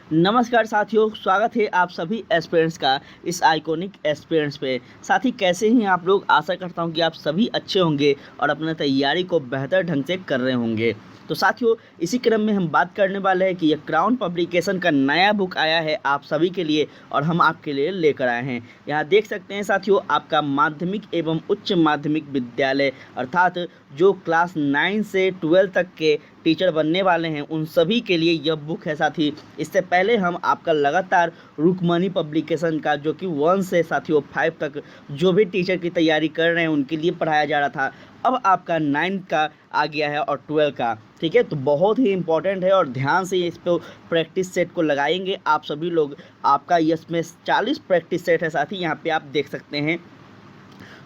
नमस्कार साथियों, स्वागत है आप सभी एस्पिरेंट्स का इस आइकॉनिक एस्पिरेंट्स पे। साथी कैसे हैं आप लोग? आशा करता हूं कि आप सभी अच्छे होंगे और अपने तैयारी को बेहतर ढंग से कर रहे होंगे। तो साथियों, इसी क्रम में हम बात करने वाले हैं कि यह क्राउन पब्लिकेशन का नया बुक आया है आप सभी के लिए और हम आपके लिए लेकर आए हैं। यहाँ देख सकते हैं साथियों, आपका माध्यमिक एवं उच्च माध्यमिक विद्यालय अर्थात जो क्लास 9 से 12 तक के टीचर बनने वाले हैं उन सभी के लिए यह बुक है साथी। इससे पहले हम आपका लगातार रुक्मणी पब्लिकेशन का जो कि 1 से साथियों 5 तक जो भी टीचर की तैयारी कर रहे हैं उनके लिए पढ़ाया जा रहा था। अब आपका 9 का आ गया है और 12 का, ठीक है। तो बहुत ही इंपॉर्टेंट है और ध्यान से इस पर प्रैक्टिस सेट को लगाएंगे आप सभी लोग। आपका इसमें 40 प्रैक्टिस सेट है साथी, यहाँ पे आप देख सकते हैं,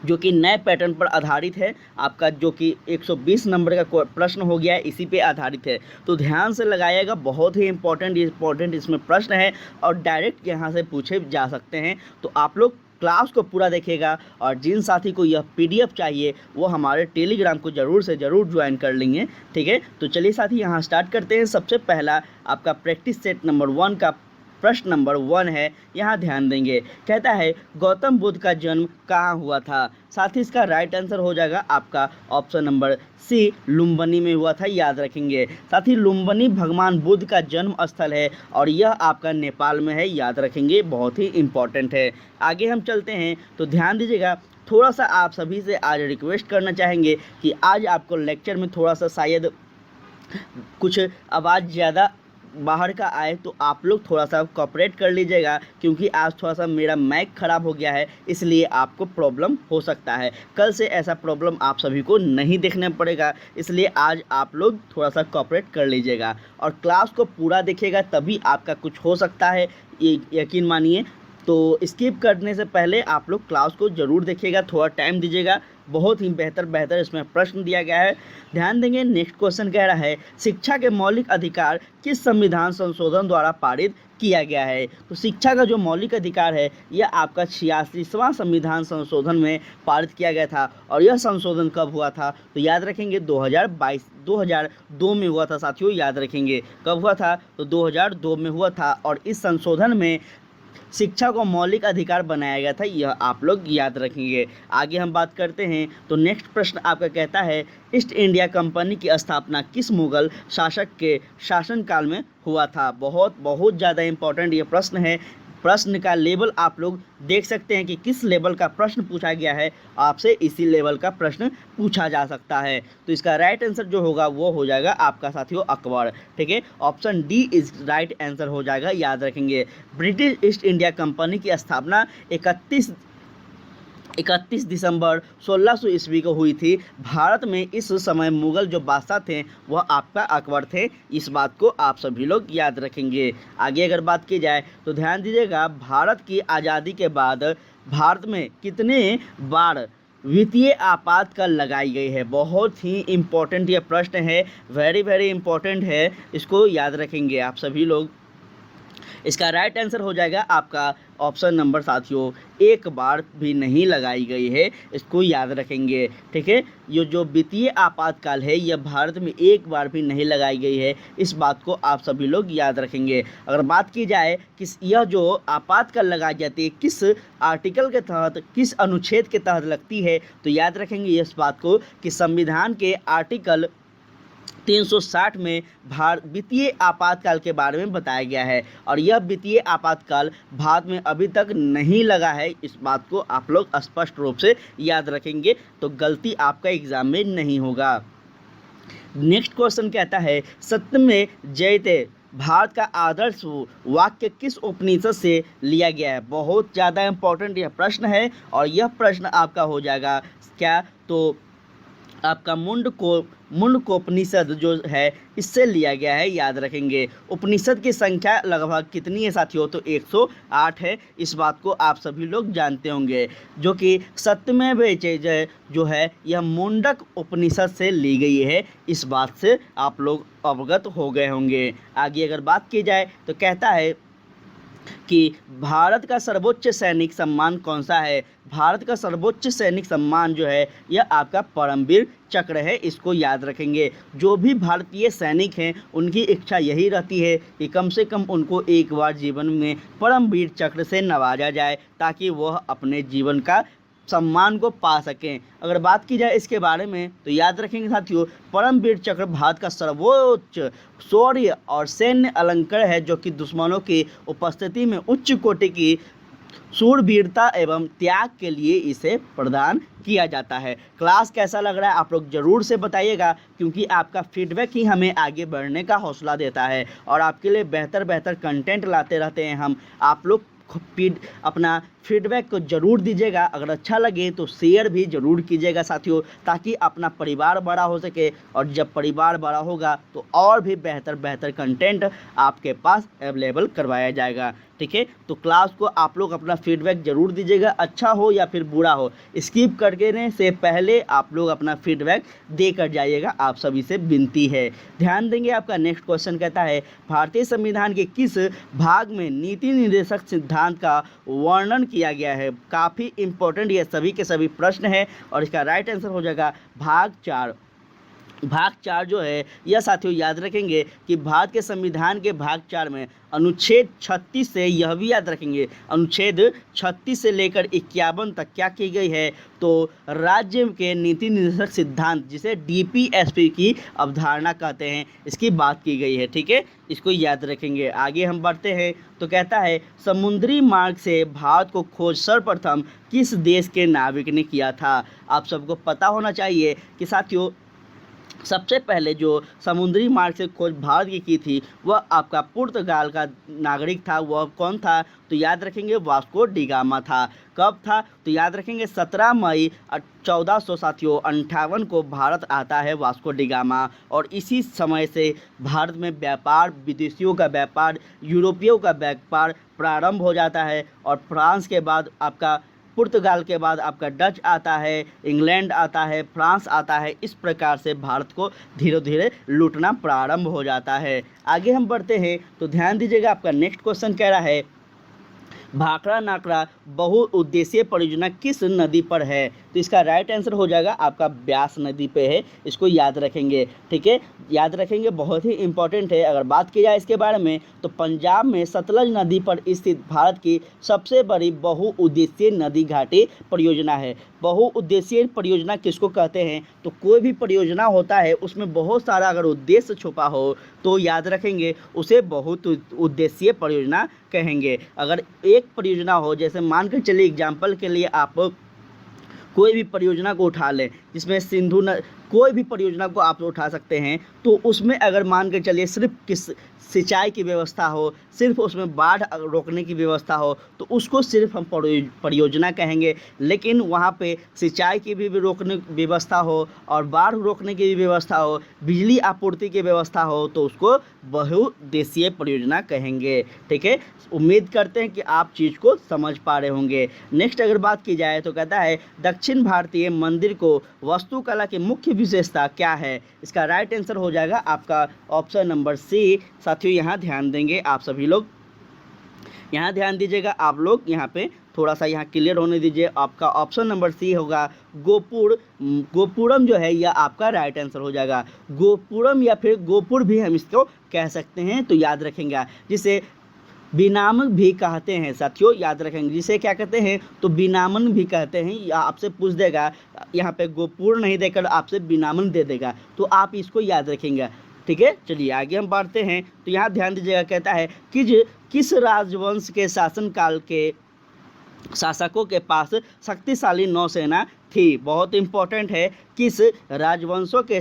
जो कि नए पैटर्न पर आधारित है। आपका जो कि 120 नंबर का प्रश्न हो गया है, इसी पे आधारित है। तो ध्यान से लगाइएगा, बहुत ही इंपॉर्टेंट इसमें प्रश्न है और डायरेक्ट यहाँ से पूछे जा सकते हैं। तो आप लोग क्लास को पूरा देखिएगा और जिन साथी को यह पीडीएफ चाहिए वो हमारे टेलीग्राम को ज़रूर से ज़रूर ज्वाइन कर लेंगे, ठीक है। तो चलिए साथी यहाँ स्टार्ट करते हैं। सबसे पहला आपका प्रैक्टिस सेट नंबर 1 का प्रश्न नंबर 1 है, यहाँ ध्यान देंगे। कहता है गौतम बुद्ध का जन्म कहाँ हुआ था? साथ ही इसका राइट आंसर हो जाएगा आपका ऑप्शन नंबर सी, लुम्बिनी में हुआ था, याद रखेंगे। साथ ही लुम्बिनी भगवान बुद्ध का जन्म स्थल है और यह आपका नेपाल में है, याद रखेंगे, बहुत ही इंपॉर्टेंट है। आगे हम चलते हैं तो ध्यान दीजिएगा। थोड़ा सा आप सभी से आज रिक्वेस्ट करना चाहेंगे कि आज आपको लेक्चर में थोड़ा सा शायद कुछ आवाज़ ज़्यादा बाहर का आए तो आप लोग थोड़ा सा कोऑपरेट कर लीजिएगा, क्योंकि आज थोड़ा सा मेरा माइक ख़राब हो गया है, इसलिए आपको प्रॉब्लम हो सकता है। कल से ऐसा प्रॉब्लम आप सभी को नहीं देखना पड़ेगा, इसलिए आज आप लोग थोड़ा सा कोऑपरेट कर लीजिएगा और क्लास को पूरा देखिएगा, तभी आपका कुछ हो सकता है, ये यकीन मानिए। तो स्किप करने से पहले आप लोग क्लास को ज़रूर देखिएगा, थोड़ा टाइम दीजिएगा। बहुत ही बेहतर इसमें प्रश्न दिया गया है, ध्यान देंगे। नेक्स्ट क्वेश्चन कह रहा है शिक्षा के मौलिक अधिकार किस संविधान संशोधन द्वारा पारित किया गया है? तो शिक्षा का जो मौलिक अधिकार है यह आपका 86वां संविधान संशोधन में पारित किया गया था और यह संशोधन कब हुआ था? तो याद रखेंगे 2002 में हुआ था साथियों, याद रखेंगे कब हुआ था? तो 2002 में हुआ था और इस संशोधन में शिक्षा को मौलिक अधिकार बनाया गया था, यह आप लोग याद रखेंगे। आगे हम बात करते हैं तो नेक्स्ट प्रश्न आपका कहता है ईस्ट इंडिया कंपनी की स्थापना किस मुगल शासक के शासनकाल में हुआ था? बहुत ज़्यादा इंपॉर्टेंट ये प्रश्न है। प्रश्न का लेवल आप लोग देख सकते हैं कि किस लेवल का प्रश्न पूछा गया है, आपसे इसी लेवल का प्रश्न पूछा जा सकता है। तो इसका राइट आंसर जो होगा वो हो जाएगा आपका साथियों अकबर, ठीक है। Option D is right answer हो जाएगा, याद रखेंगे। ब्रिटिश ईस्ट इंडिया कंपनी की स्थापना 31 दिसंबर 1600 ईस्वी को हुई थी। भारत में इस समय मुगल जो बादशाह थे वह आपका अकबर थे, इस बात को आप सभी लोग याद रखेंगे। आगे अगर बात की जाए तो ध्यान दीजिएगा, भारत की आज़ादी के बाद भारत में कितने बार वित्तीय आपातकाल लगाई गई है? बहुत ही इम्पोर्टेंट ये प्रश्न है, वेरी इम्पोर्टेंट है, इसको याद रखेंगे आप सभी लोग। इसका राइट आंसर हो जाएगा आपका ऑप्शन नंबर साथियों, एक बार भी नहीं लगाई गई है, इसको याद रखेंगे, ठीक है। ये जो वित्तीय आपातकाल है यह भारत में एक बार भी नहीं लगाई गई है, इस बात को आप सभी लोग याद रखेंगे। अगर बात की जाए कि यह जो आपातकाल लगाई जाती है किस आर्टिकल के तहत, किस अनुच्छेद के तहत लगती है, तो याद रखेंगे इस बात को कि संविधान के आर्टिकल 360 में वित्तीय आपातकाल के बारे में बताया गया है और यह वित्तीय आपातकाल भारत में अभी तक नहीं लगा है, इस बात को आप लोग स्पष्ट रूप से याद रखेंगे, तो गलती आपका एग्जाम में नहीं होगा। नेक्स्ट क्वेश्चन कहता है सत्यमेव जयते भारत का आदर्श वाक्य किस उपनिषद से लिया गया है? बहुत ज़्यादा इंपॉर्टेंट यह प्रश्न है और यह प्रश्न आपका हो जाएगा क्या? तो आपका मुंडकोपनिषद जो है इससे लिया गया है, याद रखेंगे। उपनिषद की संख्या लगभग कितनी है साथियों? तो 108 है, इस बात को आप सभी लोग जानते होंगे, जो कि सत्यमेव जयते जो है यह मुंडक उपनिषद से ली गई है, इस बात से आप लोग अवगत हो गए होंगे। आगे अगर बात की जाए तो कहता है कि भारत का सर्वोच्च सैनिक सम्मान कौन सा है। भारत का सर्वोच्च सैनिक सम्मान जो है यह आपका परमवीर चक्र है, इसको याद रखेंगे। जो भी भारतीय सैनिक हैं उनकी इच्छा यही रहती है कि कम से कम उनको एक बार जीवन में परमवीर चक्र से नवाजा जाए ताकि वह अपने जीवन का सम्मान को पा सकें। अगर बात की जाए इसके बारे में तो याद रखेंगे साथियों, परमवीर चक्र भारत का सर्वोच्च शौर्य और सैन्य अलंकार है जो कि दुश्मनों की उपस्थिति में उच्च कोटि की शूरवीरता एवं त्याग के लिए इसे प्रदान किया जाता है। क्लास कैसा लग रहा है आप लोग ज़रूर से बताइएगा, क्योंकि आपका फीडबैक ही हमें आगे बढ़ने का हौसला देता है और आपके लिए बेहतर कंटेंट लाते रहते हैं हम। आप लोग अपना फीडबैक को ज़रूर दीजिएगा। अगर अच्छा लगे तो शेयर भी ज़रूर कीजिएगा साथियों, ताकि अपना परिवार बड़ा हो सके, और जब परिवार बड़ा होगा तो और भी बेहतर कंटेंट आपके पास अवेलेबल करवाया जाएगा। ठीक है, तो क्लास को आप लोग अपना फीडबैक ज़रूर दीजिएगा, अच्छा हो या फिर बुरा हो। स्किप करने से पहले आप लोग अपना फीडबैक देकर जाइएगा, आप सभी से विनती है। ध्यान देंगे। आपका नेक्स्ट क्वेश्चन कहता है, भारतीय संविधान के किस भाग में नीति निर्देशक सिद्धांत का वर्णन किया गया है। काफ़ी इंपॉर्टेंट ये सभी के सभी प्रश्न है और इसका राइट आंसर हो जाएगा भाग 4। भाग 4 जो है यह साथियों याद रखेंगे कि भारत के संविधान के भाग 4 में अनुच्छेद 36 से, यह भी याद रखेंगे, अनुच्छेद 36 से लेकर 51 तक क्या की गई है, तो राज्य के नीति निर्देशक सिद्धांत जिसे डीपीएसपी की अवधारणा कहते हैं, इसकी बात की गई है। ठीक है, इसको याद रखेंगे। आगे हम बढ़ते हैं तो कहता है, समुद्री मार्ग से भारत को खोज सर्वप्रथम किस देश के नाविक ने किया था। आप सबको पता होना चाहिए कि साथियों सबसे पहले जो समुद्री मार्ग से खोज भारत की थी वह आपका पुर्तगाल का नागरिक था। वह कौन था, तो याद रखेंगे वास्को डी गामा था। कब था, तो याद रखेंगे 17 मई 1400 साथियों 58 को भारत आता है वास्को डी गामा, और इसी समय से भारत में व्यापार, विदेशियों का व्यापार, यूरोपियों का व्यापार प्रारंभ हो जाता है। और फ्रांस के बाद आपका, पुर्तगाल के बाद आपका डच आता है, इंग्लैंड आता है, फ्रांस आता है। इस प्रकार से भारत को धीरे धीरे लूटना प्रारंभ हो जाता है। आगे हम बढ़ते हैं तो ध्यान दीजिएगा। आपका नेक्स्ट क्वेश्चन कह रहा है, भाखड़ा नाकड़ा बहुउद्देशीय परियोजना किस नदी पर है। तो इसका राइट आंसर हो जाएगा आपका ब्यास नदी पे है, इसको याद रखेंगे। ठीक है, याद रखेंगे, बहुत ही इंपॉर्टेंट है। अगर बात की जाए इसके बारे में तो पंजाब में सतलज नदी पर स्थित भारत की सबसे बड़ी बहुउद्देशीय नदी घाटी परियोजना है। बहुउद्देशीय परियोजना किसको कहते हैं, तो कोई भी परियोजना होता है उसमें बहुत सारा अगर उद्देश्य छुपा हो तो याद रखेंगे उसे बहुत उद्देशीय परियोजना कहेंगे। अगर एक परियोजना हो, जैसे मान कर चलिए एग्जाम्पल के लिए आप कोई भी परियोजना को उठा लें, जिसमें कोई भी परियोजना को आप उठा सकते हैं, तो उसमें अगर मान कर चलिए सिर्फ किस सिंचाई की व्यवस्था हो, सिर्फ उसमें बाढ़ रोकने की व्यवस्था हो, तो उसको सिर्फ हम परियोजना कहेंगे। लेकिन वहाँ पे सिंचाई की भी रोकने व्यवस्था हो और बाढ़ रोकने की भी व्यवस्था हो, बिजली आपूर्ति की व्यवस्था हो, तो उसको बहुउद्देशीय परियोजना कहेंगे। ठीक है, उम्मीद करते हैं कि आप चीज़ को समझ पा रहे होंगे। नेक्स्ट अगर बात की जाए तो कहता है, दक्षिण भारतीय मंदिर को वास्तुकला की मुख्य विशेषता क्या है। इसका राइट आंसर हो जाएगा आपका ऑप्शन नंबर सी। साथियों यहाँ ध्यान देंगे, आप सभी लोग यहाँ ध्यान दीजिएगा। आप लोग यहाँ पे थोड़ा सा यहाँ क्लियर होने दीजिए। आपका ऑप्शन नंबर सी होगा गोपुरम जो है यह आपका राइट आंसर हो जाएगा। गोपुरम या फिर गोपुर भी हम इसको कह सकते हैं, तो याद रखेंगे, जिसे बिनामन भी कहते हैं साथियों, याद रखेंगे। जिसे क्या कहते हैं, तो बिनामन भी कहते हैं। या आपसे पूछ देगा, यहाँ पे गोपुर नहीं देकर आपसे बिनामन दे देगा, तो आप इसको याद रखेंगे। ठीक है, चलिए आगे हम बढ़ते हैं तो यहाँ ध्यान दीजिएगा। कहता है कि किस राजवंश के शासनकाल के शासकों के पास शक्तिशाली नौसेना थी। बहुत इंपॉर्टेंट है, किस राजवंशों के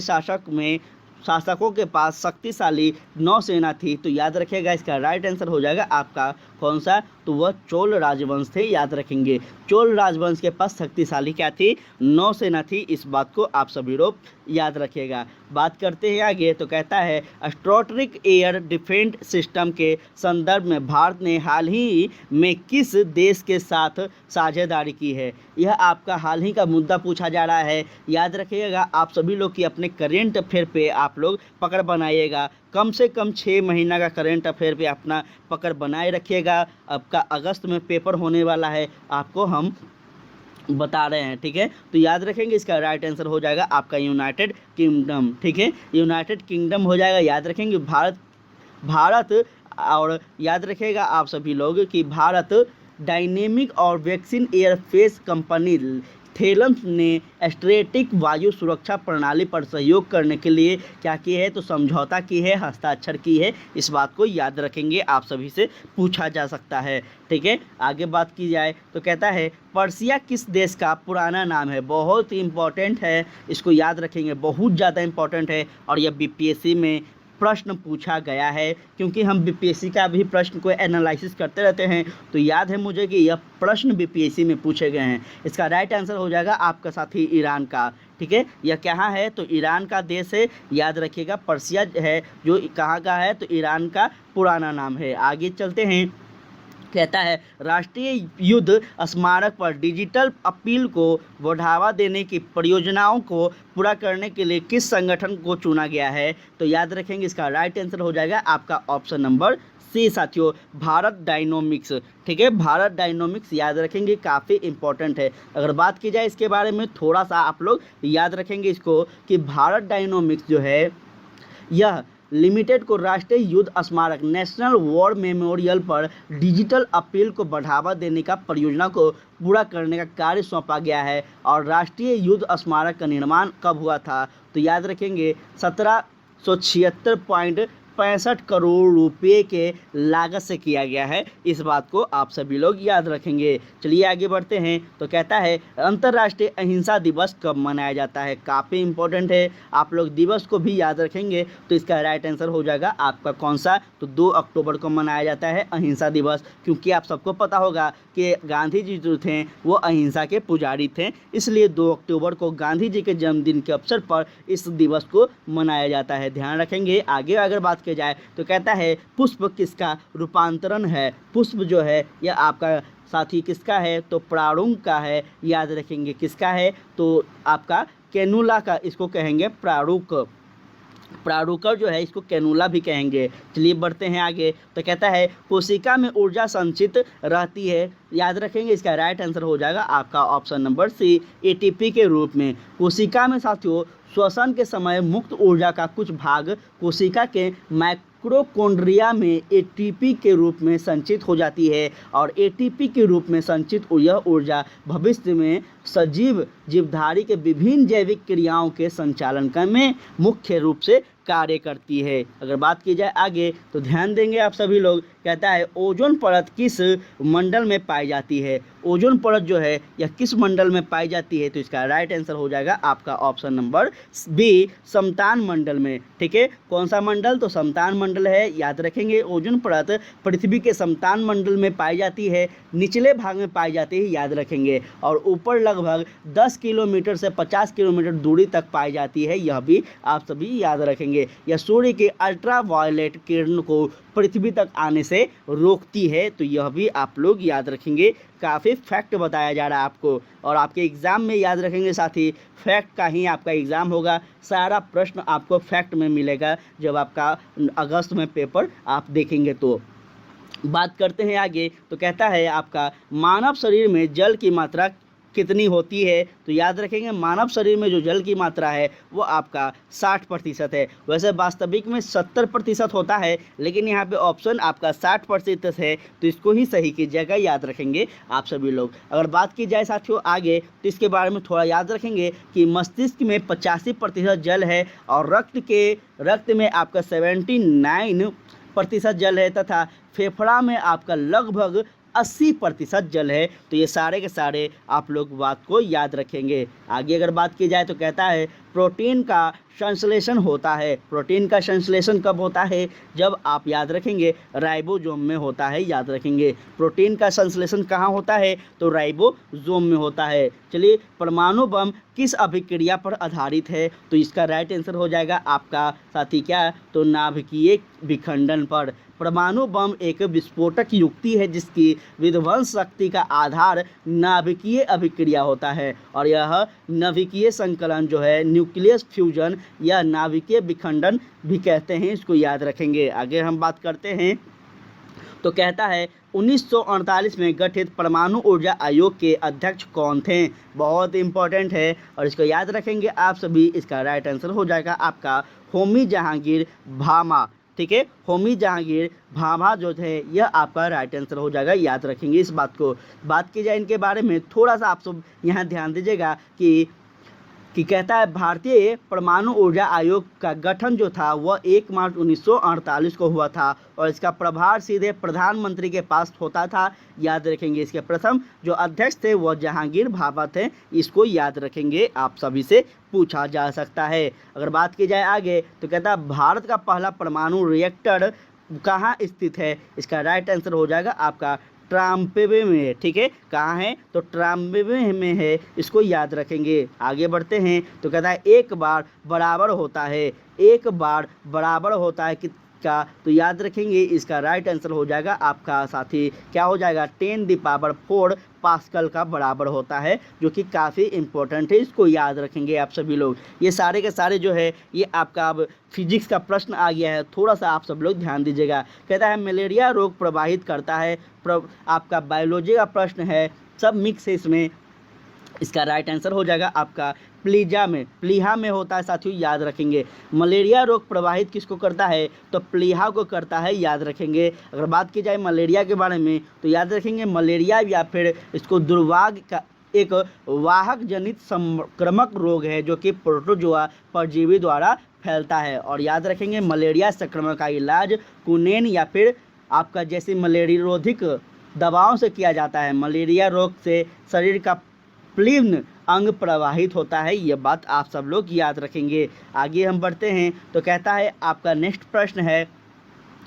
शासकों के पास शक्तिशाली नौसेना थी, तो याद रखिएगा इसका राइट आंसर हो जाएगा आपका कौन सा, तो वह चोल राजवंश थे। याद रखेंगे, चोल राजवंश के पास शक्तिशाली क्या थी, नौसेना थी। इस बात को आप सभी लोग याद रखिएगा। बात करते हैं आगे तो कहता है, स्ट्रैटेजिक एयर डिफेंस सिस्टम के संदर्भ में भारत ने हाल ही में किस देश के साथ साझेदारी की है। यह आपका हाल ही का मुद्दा पूछा जा रहा है। याद रखिएगा आप सभी लोग की अपने करेंट अफेयर पे आप लोग पकड़ बनाइएगा, कम से कम 6 महीना का करंट अफेयर पे अपना पकड़ बनाए रखिएगा। आपका अगस्त में पेपर होने वाला है, आपको हम बता रहे हैं, ठीक है। तो याद रखेंगे, इसका राइट आंसर हो जाएगा आपका यूनाइटेड किंगडम, ठीक है। यूनाइटेड किंगडम हो जाएगा। याद रखेंगे भारत और याद रखिएगा आप सभी लोग कि भारत डायनेमिक और वैक्सीन एयरफेस कंपनी थेलम्स ने स्ट्रेटिक वायु सुरक्षा प्रणाली पर सहयोग करने के लिए क्या की है, तो समझौता की है, हस्ताक्षर की है। इस बात को याद रखेंगे, आप सभी से पूछा जा सकता है, ठीक है। आगे बात की जाए तो कहता है पर्सिया किस देश का पुराना नाम है। बहुत ही इंपॉर्टेंट है, इसको याद रखेंगे, बहुत ज़्यादा इंपॉर्टेंट है और यह बीपीएससी में प्रश्न पूछा गया है, क्योंकि हम बीपीएससी का भी प्रश्न को एनालिसिस करते रहते हैं। तो याद है मुझे कि यह प्रश्न बीपीएससी में पूछे गए हैं। इसका राइट आंसर हो जाएगा आपका साथी ईरान का, ठीक है। यह कहाँ है, तो ईरान का देश है। याद रखिएगा, पर्सिया है जो कहाँ का है, तो ईरान का पुराना नाम है। आगे चलते हैं। कहता है राष्ट्रीय युद्ध स्मारक पर डिजिटल अपील को बढ़ावा देने की परियोजनाओं को पूरा करने के लिए किस संगठन को चुना गया है, तो याद रखेंगे, इसका राइट आंसर हो जाएगा आपका ऑप्शन नंबर सी साथियों, भारत डायनोमिक्स, ठीक है। भारत डायनोमिक्स याद रखेंगे, काफ़ी इंपॉर्टेंट है। अगर बात की जाए इसके बारे में थोड़ा सा आप लोग याद रखेंगे इसको कि भारत डायनोमिक्स जो है यह लिमिटेड को राष्ट्रीय युद्ध स्मारक नेशनल वॉर मेमोरियल पर डिजिटल अपील को बढ़ावा देने का परियोजना को पूरा करने का कार्य सौंपा गया है। और राष्ट्रीय युद्ध स्मारक का निर्माण कब हुआ था, तो याद रखेंगे 1776.65 करोड़ रुपए के लागत से किया गया है। इस बात को आप सभी लोग याद रखेंगे। चलिए आगे बढ़ते हैं। तो कहता है अंतर्राष्ट्रीय अहिंसा दिवस कब मनाया जाता है। काफ़ी इंपॉर्टेंट है, आप लोग दिवस को भी याद रखेंगे। तो इसका राइट आंसर हो जाएगा आपका कौन सा, तो 2 अक्टूबर को मनाया जाता है अहिंसा दिवस। क्योंकि आप सबको पता होगा कि गांधी जी जो थे वो अहिंसा के पुजारी थे, इसलिए 2 अक्टूबर को गांधी जी के जन्मदिन के अवसर पर इस दिवस को मनाया जाता है, ध्यान रखेंगे। आगे अगर बात की जाए तो कहता है पुष्प किसका रूपांतरण है। पुष्प जो है यह आपका साथी किसका है, तो प्रारूंग का है। याद रखेंगे किसका है, तो आपका कैनुला का, इसको कहेंगे प्रारूक। प्रारूकर जो है इसको कैनुला भी कहेंगे। चलिए बढ़ते हैं आगे। तो कहता है कोशिका में ऊर्जा संचित रहती है। याद रखेंगे, इसका राइट आंसर हो जाएगा आपका ऑप्शन नंबर सी, एटीपी के रूप में। कोशिका में साथियों श्वसन के समय मुक्त ऊर्जा का कुछ भाग कोशिका के माइक्रोकोन्ड्रिया में एटीपी के रूप में संचित हो जाती है। और एटीपी के रूप में संचित यह ऊर्जा भविष्य में सजीव जीवधारी के विभिन्न जैविक क्रियाओं के संचालन में मुख्य रूप से कार्य करती है। अगर बात की जाए आगे तो ध्यान देंगे आप सभी लोग। कहता है ओजोन परत किस मंडल में पाई जाती है। ओजोन परत जो है यह किस मंडल में पाई जाती है, तो इसका राइट आंसर हो जाएगा आपका ऑप्शन नंबर बी, समतान मंडल में, ठीक है। कौन सा मंडल, तो समतान मंडल है। याद रखेंगे ओजोन परत पृथ्वी के समतान मंडल में पाई जाती है, निचले भाग में पाई जाती है, याद रखेंगे। और ऊपर लगभग 10 किलोमीटर से 50 किलोमीटर दूरी तक पाई जाती है, यह भी आप सभी याद रखेंगे। यह सूर्य के अल्ट्रावायलेट किरण को पृथ्वी तक आने से रोकती है, तो यह भी आप लोग याद रखेंगे। काफ़ी फैक्ट बताया जा रहा है आपको, और आपके एग्जाम में याद रखेंगे साथी, फैक्ट का ही आपका एग्जाम होगा। सारा प्रश्न आपको फैक्ट में मिलेगा जब आपका अगस्त में पेपर आप देखेंगे। तो बात करते हैं आगे। तो कहता है आपका मानव शरीर में जल की मात्रा कितनी होती है, तो याद रखेंगे मानव शरीर में जो जल की मात्रा है वो आपका 60% है। वैसे वास्तविक में 70% होता है, लेकिन यहाँ पे ऑप्शन आपका 60% है, तो इसको ही सही कीजिएगा, याद रखेंगे आप सभी लोग। अगर बात की जाए साथियों आगे तो इसके बारे में थोड़ा याद रखेंगे कि मस्तिष्क में 85% जल है और रक्त में आपका 79% जल है तथा फेफड़ा में आपका लगभग 80% जल है। तो ये सारे के सारे आप लोग बात को याद रखेंगे। आगे अगर बात की जाए तो कहता है प्रोटीन का संश्लेषण होता है। प्रोटीन का संश्लेषण कब होता है, जब आप याद रखेंगे राइबोसोम में होता है, याद रखेंगे। प्रोटीन का संश्लेषण कहाँ होता है, तो राइबोसोम में होता है। चलिए परमाणु बम किस अभिक्रिया पर आधारित है, तो इसका राइट आंसर हो जाएगा आपका साथी क्या, तो नाभिकीय विखंडन पर। परमाणु बम एक विस्फोटक युक्ति है जिसकी विध्वंस शक्ति का आधार नाभिकीय अभिक्रिया होता है, और यह नाभिकीय संकलन जो है न्यूक्लियस फ्यूजन या नाभिकीय विखंडन भी कहते हैं, इसको याद रखेंगे। आगे हम बात करते हैं तो कहता है 1948 में गठित परमाणु ऊर्जा आयोग के अध्यक्ष कौन थे। बहुत इंपॉर्टेंट है और इसको याद रखेंगे आप सभी। इसका राइट आंसर हो जाएगा आपका होमी जहांगीर भाभा। ठीक है, होमी जहांगीर भाभा जो थे यह आपका राइट आंसर हो जाएगा, याद रखेंगे इस बात को। बात की जाए इनके बारे में थोड़ा सा आप सब यहाँ ध्यान दीजिएगा कि कहता है भारतीय परमाणु ऊर्जा आयोग का गठन जो था वह 1 मार्च 1948 को हुआ था और इसका प्रभार सीधे प्रधानमंत्री के पास होता था, याद रखेंगे। इसके प्रथम जो अध्यक्ष थे वह जहांगीर भाभा थे, इसको याद रखेंगे, आप सभी से पूछा जा सकता है। अगर बात की जाए आगे तो कहता है भारत का पहला परमाणु रिएक्टर कहाँ स्थित है। इसका राइट आंसर हो जाएगा आपका ट्राम्बे में। ठीक है, कहाँ है तो ट्राम्बे में है, इसको याद रखेंगे। आगे बढ़ते हैं तो कहता है एक बार बराबर होता है, एक बार बराबर होता है कि का, तो याद रखेंगे इसका राइट आंसर हो जाएगा आपका साथी क्या हो जाएगा 10⁴ पास्कल का बराबर होता है, जो कि काफ़ी इंपॉर्टेंट है, इसको याद रखेंगे आप सभी लोग। ये सारे के सारे जो है ये आपका अब फिजिक्स का प्रश्न आ गया है, थोड़ा सा आप सब लोग ध्यान दीजिएगा। कहता है मलेरिया रोग प्रवाहित करता है, आपका बायोलॉजी का प्रश्न है, सब मिक्स है इसमें। इसका राइट आंसर हो जाएगा आपका प्लीहा में होता है साथियों, याद रखेंगे। मलेरिया रोग प्रवाहित किसको करता है तो प्लीहा को करता है, याद रखेंगे। अगर बात की जाए मलेरिया के बारे में तो याद रखेंगे मलेरिया या फिर इसको दुर्वाग का एक वाहक जनित संक्रामक रोग है जो कि प्रोटोजोआ परजीवी द्वारा फैलता है। और याद रखेंगे मलेरिया संक्रमण का इलाज कुनेन या फिर आपका जैसे मलेरिया रोधिक दवाओं से किया जाता है। मलेरिया रोग से शरीर का प्लीन अंग प्रवाहित होता है, ये बात आप सब लोग याद रखेंगे। आगे हम बढ़ते हैं तो कहता है आपका नेक्स्ट प्रश्न है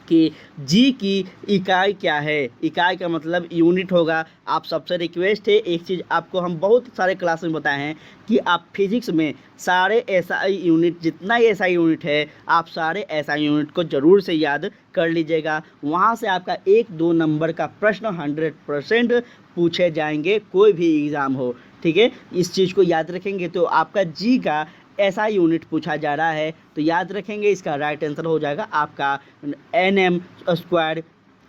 कि जी की इकाई क्या है। इकाई का मतलब यूनिट होगा। आप सबसे रिक्वेस्ट है एक चीज़ आपको हम बहुत सारे क्लास में बताए हैं कि आप फिजिक्स में सारे एसआई यूनिट, जितना एसआई यूनिट है आप सारे एसआई यूनिट को ज़रूर से याद कर लीजिएगा। वहाँ से आपका 1-2 नंबर का प्रश्न 100% पूछे जाएंगे, कोई भी एग्ज़ाम हो। ठीक है, इस चीज़ को याद रखेंगे। तो आपका जी का ऐसा यूनिट पूछा जा रहा है तो याद रखेंगे इसका राइट आंसर हो जाएगा आपका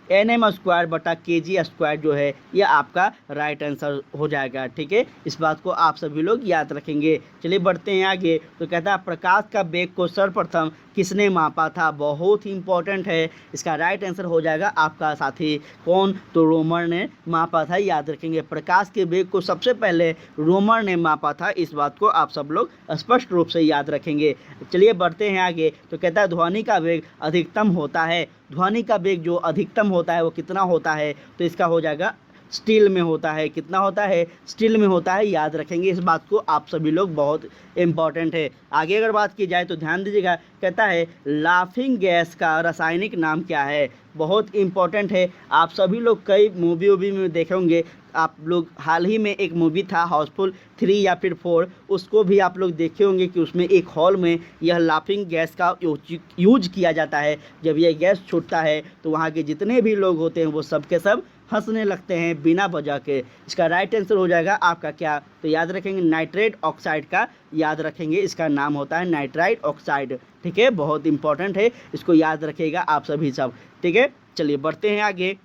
nm² बटा kg² जो है यह आपका राइट आंसर हो जाएगा। ठीक है, इस बात को आप सभी लोग याद रखेंगे। चलिए बढ़ते हैं आगे तो कहता है प्रकाश का वेग को सर्वप्रथम किसने मापा था। बहुत ही इंपॉर्टेंट है, इसका राइट आंसर हो जाएगा आपका साथी कौन तो रोमर ने मापा था, याद रखेंगे। प्रकाश के वेग को सबसे पहले रोमर ने मापा था, इस बात को आप सब लोग स्पष्ट रूप से याद रखेंगे। चलिए बढ़ते हैं आगे तो कहता है ध्वनि का वेग अधिकतम होता है। ध्वनि का वेग जो अधिकतम होता है वो कितना होता है तो इसका हो जाएगा स्टील में होता है। कितना होता है स्टील में होता है, याद रखेंगे इस बात को आप सभी लोग, बहुत इंपॉर्टेंट है। आगे अगर बात की जाए तो ध्यान दीजिएगा, कहता है लाफिंग गैस का रासायनिक नाम क्या है। बहुत इंपॉर्टेंट है, आप सभी लोग कई मूवी में देखे होंगे। आप लोग हाल ही में एक मूवी था हाउसफुल 3 या फिर 4, उसको भी आप लोग देखे होंगे कि उसमें एक हॉल में यह लाफिंग गैस का यूज किया जाता है। जब यह गैस छूटता है तो वहाँ के जितने भी लोग होते हैं वो सब के सब हंसने लगते हैं बिना वजह के। इसका राइट आंसर हो जाएगा आपका क्या तो याद रखेंगे नाइट्रेट ऑक्साइड का, याद रखेंगे इसका नाम होता है नाइट्राइट ऑक्साइड। ठीक है, बहुत इंपॉर्टेंट है, इसको याद रखिएगा आप सभी सब। ठीक है, चलिए बढ़ते हैं आगे।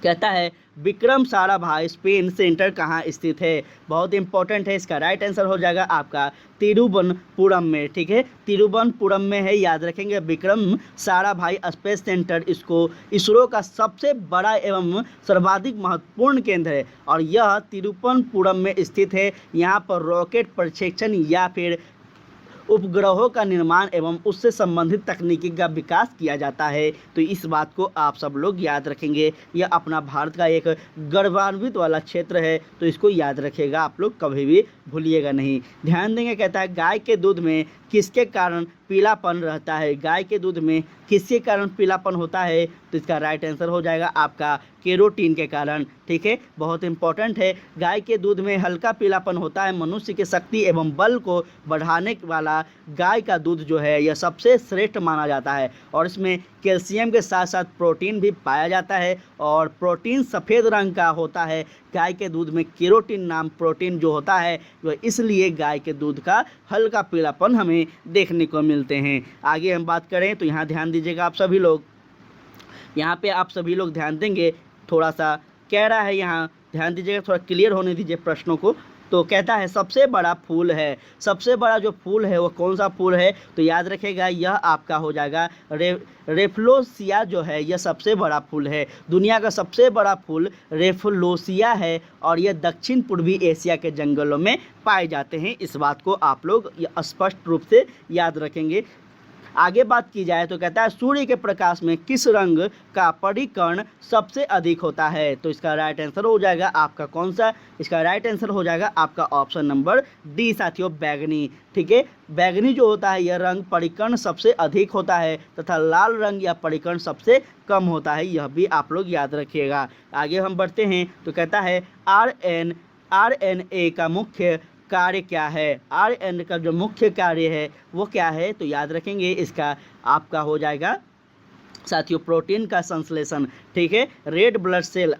कहता है विक्रम साराभाई स्पेन सेंटर कहाँ स्थित है। बहुत इंपॉर्टेंट है, इसका राइट आंसर हो जाएगा आपका तिरुवनंतपुरम में। ठीक है, तिरुवनंतपुरम में है, याद रखेंगे। विक्रम साराभाई स्पेस सेंटर इसरो का सबसे बड़ा एवं सर्वाधिक महत्वपूर्ण केंद्र है और यह तिरुवनंतपुरम में स्थित है। यहाँ पर रॉकेट प्रक्षेपण या फिर उपग्रहों का निर्माण एवं उससे संबंधित तकनीकी का विकास किया जाता है। तो इस बात को आप सब लोग याद रखेंगे, यह अपना भारत का एक गौरवान्वित वाला क्षेत्र है, तो इसको याद रखिएगा आप लोग, कभी भी भूलिएगा नहीं। ध्यान देंगे, कहता है गाय के दूध में किसके कारण पीलापन रहता है। गाय के दूध में किसके कारण पीलापन होता है तो इसका राइट आंसर हो जाएगा आपका केरोटीन के कारण। ठीक है, बहुत इंपॉर्टेंट है। गाय के दूध में हल्का पीलापन होता है। मनुष्य की शक्ति एवं बल को बढ़ाने वाला गाय का दूध जो है यह सबसे श्रेष्ठ माना जाता है और इसमें कैल्शियम के साथ साथ प्रोटीन भी पाया जाता है और प्रोटीन सफ़ेद रंग का होता है। गाय के दूध में केरोटिन नाम प्रोटीन जो होता है वो इसलिए गाय के दूध का हल्का पीलापन हमें देखने को मिलते हैं। आगे हम बात करें तो यहाँ ध्यान दीजिएगा आप सभी लोग, यहाँ पे आप सभी लोग ध्यान देंगे, थोड़ा सा कह रहा है, यहाँ ध्यान दीजिएगा, थोड़ा क्लियर होने दीजिए प्रश्नों को। तो कहता है सबसे बड़ा फूल है, सबसे बड़ा जो फूल है वो कौन सा फूल है? तो याद रखेगा यह आपका हो जाएगा रेफलोसिया जो है, यह सबसे बड़ा फूल है। दुनिया का सबसे बड़ा फूल रेफलोसिया है और यह दक्षिण पूर्वी एशिया के जंगलों में पाए जाते हैं। इस बात को आप लोग स्पष्ट रूप से याद रखेंगे। आगे बात की जाए तो कहता है सूर्य के प्रकाश में किस रंग का परिकर्ण सबसे अधिक होता है? तो इसका राइट आंसर हो जाएगा आपका कौन सा? इसका राइट आंसर हो जाएगा आपका ऑप्शन नंबर डी साथियों, बैगनी। ठीक है, बैगनी जो होता है यह रंग परिकर्ण सबसे अधिक होता है तथा लाल रंग या परिकर्ण सबसे कम होता है, यह भी आप लोग याद रखिएगा। आगे हम बढ़ते हैं तो कहता है RNA का मुख्य कार्य क्या है? RNA का जो मुख्य कार्य है वो क्या है? तो याद रखेंगे इसका आपका हो जाएगा साथियों प्रोटीन का संश्लेषण। ठीक है, रेड ब्लड सेल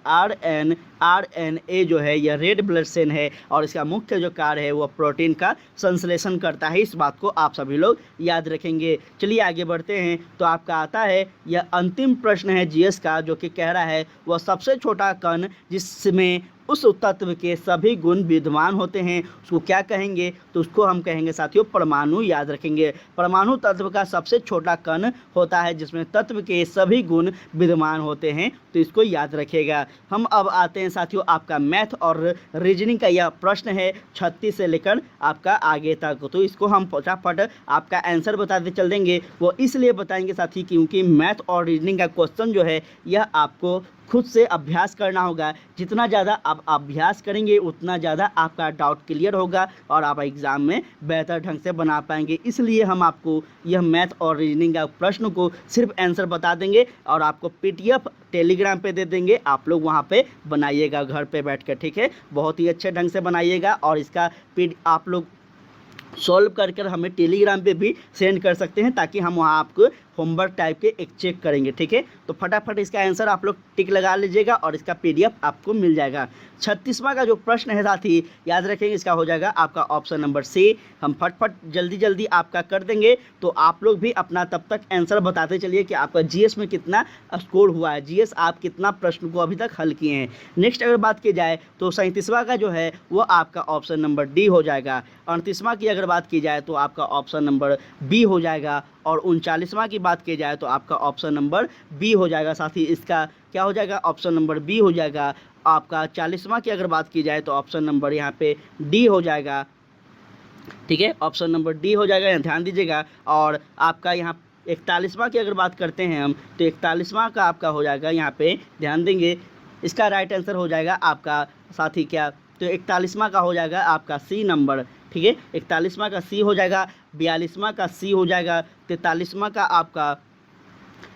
RNA जो है यह रेड ब्लड सेल है और इसका मुख्य जो कार्य है वो प्रोटीन का संश्लेषण करता है। इस बात को आप सभी लोग याद रखेंगे। चलिए आगे बढ़ते हैं तो आपका आता है यह अंतिम प्रश्न है GS का, जो कि कह रहा है वह सबसे छोटा कण जिसमें उस तत्व के सभी गुण विद्यमान होते हैं उसको क्या कहेंगे? तो उसको हम कहेंगे साथियों परमाणु। याद रखेंगे, परमाणु तत्व का सबसे छोटा कण होता है जिसमें तत्व के सभी गुण विद्यमान होते हैं, तो इसको याद रखिएगा। हम अब आते हैं साथियों आपका मैथ और रीजनिंग का यह प्रश्न है 36 से लेकर आपका आगे तक, तो इसको हम फटाफट आपका आंसर बताते चल देंगे। वो इसलिए बताएंगे साथी क्योंकि मैथ और रीजनिंग का क्वेश्चन जो है यह आपको खुद से अभ्यास करना होगा। जितना ज़्यादा आप अभ्यास करेंगे उतना ज़्यादा आपका डाउट क्लियर होगा और आप एग्ज़ाम में बेहतर ढंग से बना पाएंगे। इसलिए हम आपको यह मैथ और रीजनिंग का प्रश्न को सिर्फ आंसर बता देंगे और आपको PDF टेलीग्राम पे दे देंगे, आप लोग वहाँ पे बनाइएगा घर पे बैठ कर। ठीक है, बहुत ही अच्छे ढंग से बनाइएगा और इसका आप लोग सॉल्व कर हमें टेलीग्राम पे भी सेंड कर सकते हैं ताकि हम वहाँ आपको होमवर्क टाइप के एक चेक करेंगे। ठीक है, तो फटाफट इसका आंसर आप लोग टिक लगा लीजिएगा और इसका PDF आपको मिल जाएगा। 36वां का जो प्रश्न है साथी याद रखेंगे इसका हो जाएगा आपका ऑप्शन नंबर C। हम फटफट जल्दी आपका कर देंगे तो आप लोग भी अपना तब तक आंसर बताते चलिए कि आपका GS में कितना स्कोर हुआ है, GS आप कितना प्रश्न को अभी तक हल किए हैं। नेक्स्ट अगर बात की जाए तो 37वां का जो है वो आपका ऑप्शन नंबर D हो जाएगा। 38वां की अगर बात की जाए तो आपका ऑप्शन नंबर B हो जाएगा और 39वां की बात की जाए तो आपका ऑप्शन नंबर B हो जाएगा। साथ ही इसका क्या हो जाएगा? ऑप्शन नंबर B हो जाएगा। आपका 40वां की अगर बात की जाए तो ऑप्शन नंबर यहाँ पे D हो जाएगा। ठीक है, ऑप्शन नंबर D हो जाएगा, यहाँ ध्यान दीजिएगा। और आपका यहाँ 41वां की अगर बात करते हैं हम तो 41वां का आपका हो जाएगा, यहाँ पे ध्यान देंगे, इसका राइट आंसर हो जाएगा आपका साथी क्या? तो 41वां का हो जाएगा आपका C नंबर। ठीक है, 41वां का C हो जाएगा, 42वां का C हो जाएगा, 43वां का आपका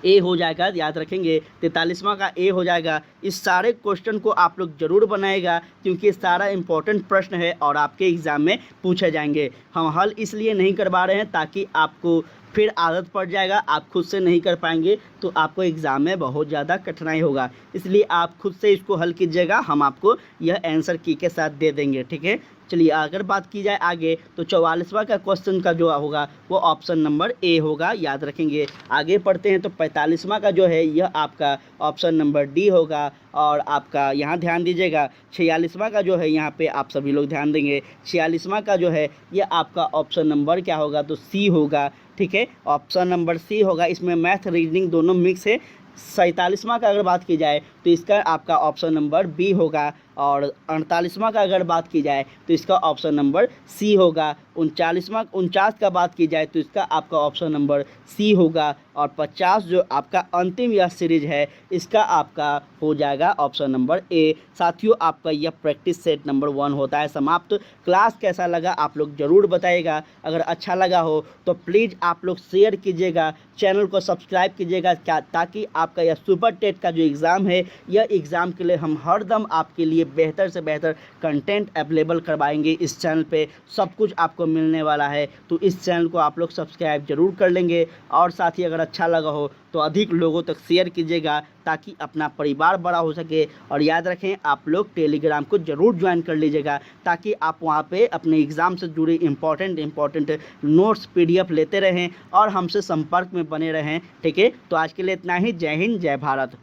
A हो जाएगा। याद रखेंगे 43वां का A हो जाएगा। इस सारे क्वेश्चन को आप लोग जरूर बनाएगा क्योंकि सारा इंपॉर्टेंट प्रश्न है और आपके एग्ज़ाम में पूछे जाएंगे। हम हल इसलिए नहीं करवा रहे हैं ताकि आपको फिर आदत पड़ जाएगा, आप खुद से नहीं कर पाएंगे तो आपको एग्ज़ाम में बहुत ज़्यादा कठिनाई होगा, इसलिए आप खुद से इसको हल कीजिएगा, हम आपको यह आंसर की के साथ दे देंगे। ठीक है, चलिए अगर बात की जाए आगे तो 44वां का क्वेश्चन का जो होगा वो ऑप्शन नंबर A होगा। याद रखेंगे। आगे पढ़ते हैं तो 45वां का जो है यह आपका ऑप्शन नंबर D होगा। और आपका यहाँ ध्यान दीजिएगा 46वां का जो है यहाँ पे आप सभी लोग ध्यान देंगे, 46वां का जो है यह आपका ऑप्शन नंबर क्या होगा? तो C होगा। ठीक है, ऑप्शन नंबर C होगा। इसमें मैथ रीजनिंग दोनों मिक्स है। 47वां का अगर बात की जाए तो इसका आपका ऑप्शन नंबर B होगा। और 48वां का अगर बात की जाए तो इसका ऑप्शन नंबर C होगा। 49 का बात की जाए तो इसका आपका ऑप्शन नंबर C होगा। और 50 जो आपका अंतिम यह सीरीज है इसका आपका हो जाएगा ऑप्शन नंबर A। साथियों आपका यह प्रैक्टिस सेट नंबर 1 होता है समाप्त। क्लास कैसा लगा आप लोग ज़रूर बताइएगा। अगर अच्छा लगा हो तो प्लीज़ आप लोग शेयर कीजिएगा, चैनल को सब्सक्राइब कीजिएगा ताकि आपका यह सुपर टेट का जो एग्ज़ाम है यह एग्ज़ाम के लिए हम हरदम आपके लिए बेहतर से बेहतर कंटेंट अवेलेबल करवाएंगे इस चैनल पे, सब कुछ आपको मिलने वाला है। तो इस चैनल को आप लोग सब्सक्राइब जरूर कर लेंगे और साथ ही अगर अच्छा लगा हो तो अधिक लोगों तक शेयर कीजिएगा ताकि अपना परिवार बड़ा हो सके। और याद रखें आप लोग टेलीग्राम को ज़रूर ज्वाइन कर लीजिएगा ताकि आप वहां पे अपने एग्ज़ाम से जुड़ी इंपॉर्टेंट नोट्स PDF लेते रहें और हमसे संपर्क में बने रहें। ठीक है, तो आज के लिए इतना ही। जय हिंद, जय भारत।